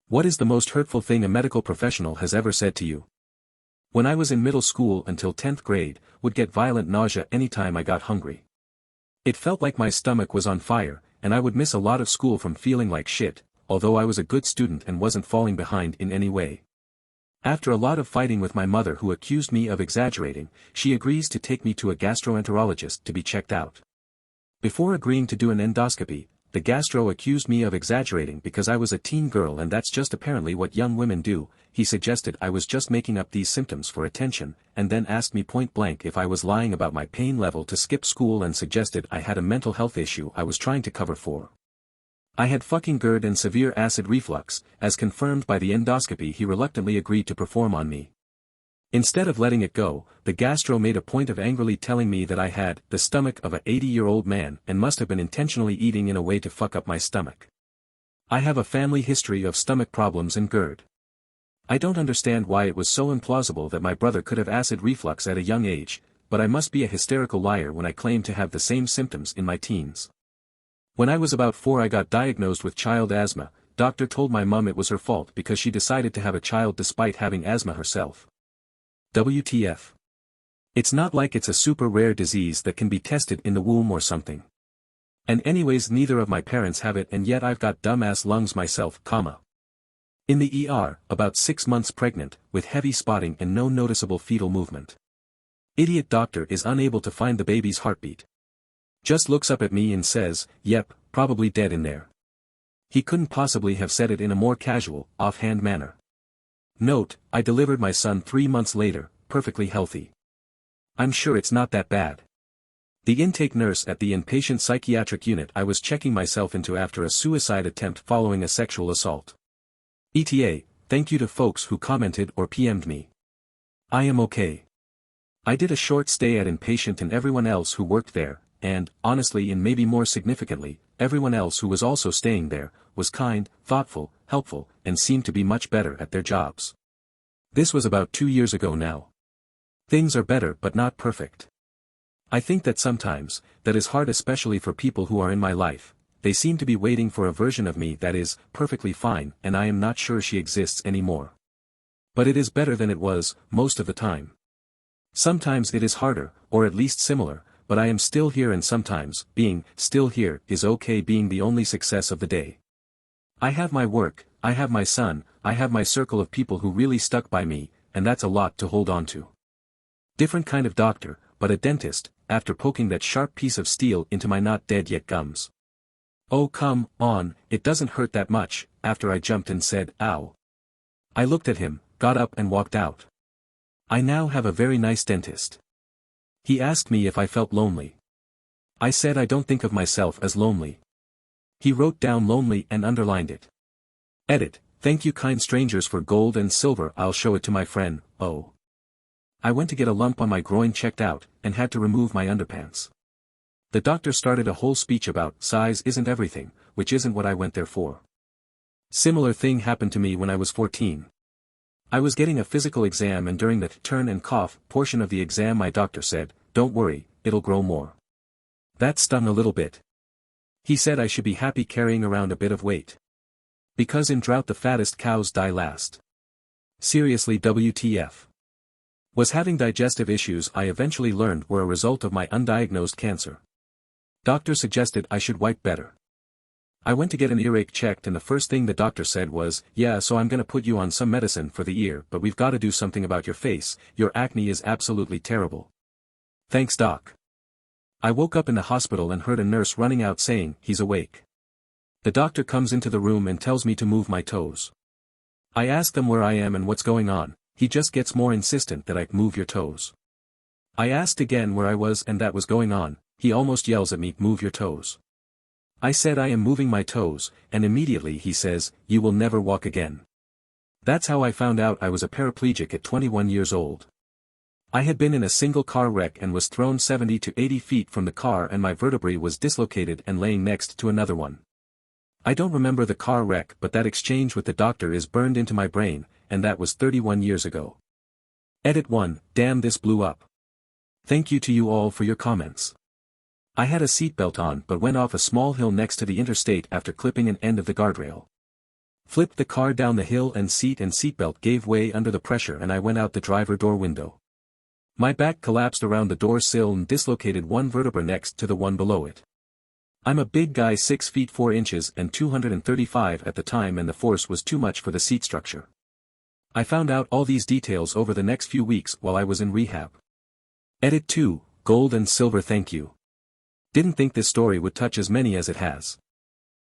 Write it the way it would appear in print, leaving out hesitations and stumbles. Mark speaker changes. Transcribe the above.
Speaker 1: What is the most hurtful thing a medical professional has ever said to you? When I was in middle school until 10th grade, would get violent nausea anytime I got hungry. It felt like my stomach was on fire, and I would miss a lot of school from feeling like shit, although I was a good student and wasn't falling behind in any way. After a lot of fighting with my mother who accused me of exaggerating, she agrees to take me to a gastroenterologist to be checked out. Before agreeing to do an endoscopy, the gastro accused me of exaggerating because I was a teen girl and that's just apparently what young women do. He suggested I was just making up these symptoms for attention, and then asked me point blank if I was lying about my pain level to skip school and suggested I had a mental health issue I was trying to cover for. I had fucking GERD and severe acid reflux, as confirmed by the endoscopy he reluctantly agreed to perform on me. Instead of letting it go, the gastro made a point of angrily telling me that I had the stomach of a 80-year-old man and must have been intentionally eating in a way to fuck up my stomach. I have a family history of stomach problems and GERD. I don't understand why it was so implausible that my brother could have acid reflux at a young age, but I must be a hysterical liar when I claim to have the same symptoms in my teens. When I was about 4 I got diagnosed with child asthma. Doctor told my mum it was her fault because she decided to have a child despite having asthma herself. WTF. It's not like it's a super rare disease that can be tested in the womb or something. And anyways neither of my parents have it and yet I've got dumbass lungs myself, comma. In the ER, about 6 months pregnant, with heavy spotting and no noticeable fetal movement. Idiot doctor is unable to find the baby's heartbeat. Just looks up at me and says, yep, probably dead in there. He couldn't possibly have said it in a more casual, offhand manner. Note, I delivered my son 3 months later, perfectly healthy. I'm sure it's not that bad. The intake nurse at the inpatient psychiatric unit I was checking myself into after a suicide attempt following a sexual assault. ETA, thank you to folks who commented or PM'd me. I am okay. I did a short stay at inpatient and everyone else who worked there, and, honestly and maybe more significantly, everyone else who was also staying there, was kind, thoughtful, helpful, and seemed to be much better at their jobs. This was about 2 years ago now. Things are better but not perfect. I think that sometimes, that is hard especially for people who are in my life. They seem to be waiting for a version of me that is, perfectly fine, and I am not sure she exists anymore. But it is better than it was, most of the time. Sometimes it is harder, or at least similar, but I am still here and sometimes, being still here, is okay being the only success of the day. I have my work, I have my son, I have my circle of people who really stuck by me, and that's a lot to hold on to. Different kind of doctor, but a dentist, after poking that sharp piece of steel into my not dead yet gums. Oh come on, it doesn't hurt that much, after I jumped and said, ow. I looked at him, got up and walked out. I now have a very nice dentist. He asked me if I felt lonely. I said I don't think of myself as lonely. He wrote down lonely and underlined it. Edit, thank you kind strangers for gold and silver, I'll show it to my friend, oh. I went to get a lump on my groin checked out, and had to remove my underpants. The doctor started a whole speech about size isn't everything, which isn't what I went there for. Similar thing happened to me when I was 14. I was getting a physical exam and during the turn and cough portion of the exam my doctor said, don't worry, it'll grow more. That stung a little bit. He said I should be happy carrying around a bit of weight. Because in drought the fattest cows die last. Seriously WTF. Was having digestive issues I eventually learned were a result of my undiagnosed cancer. Doctor suggested I should wipe better. I went to get an earache checked and the first thing the doctor said was, yeah so I'm gonna put you on some medicine for the ear but we've gotta do something about your face, your acne is absolutely terrible. Thanks doc. I woke up in the hospital and heard a nurse running out saying, he's awake. The doctor comes into the room and tells me to move my toes. I ask them where I am and what's going on, he just gets more insistent that I move your toes. I asked again where I was and that was going on, he almost yells at me, move your toes. I said I am moving my toes, and immediately he says, you will never walk again. That's how I found out I was a paraplegic at 21 years old. I had been in a single car wreck and was thrown 70 to 80 feet from the car and my vertebrae was dislocated and laying next to another one. I don't remember the car wreck but that exchange with the doctor is burned into my brain, and that was 31 years ago. Edit 1, damn this blew up. Thank you to you all for your comments. I had a seatbelt on but went off a small hill next to the interstate after clipping an end of the guardrail. Flipped the car down the hill and seatbelt gave way under the pressure and I went out the driver door window. My back collapsed around the door sill and dislocated one vertebra next to the one below it. I'm a big guy 6 feet 4 inches and 235 at the time and the force was too much for the seat structure. I found out all these details over the next few weeks while I was in rehab. Edit 2, Gold and Silver. Thank you. Didn't think this story would touch as many as it has.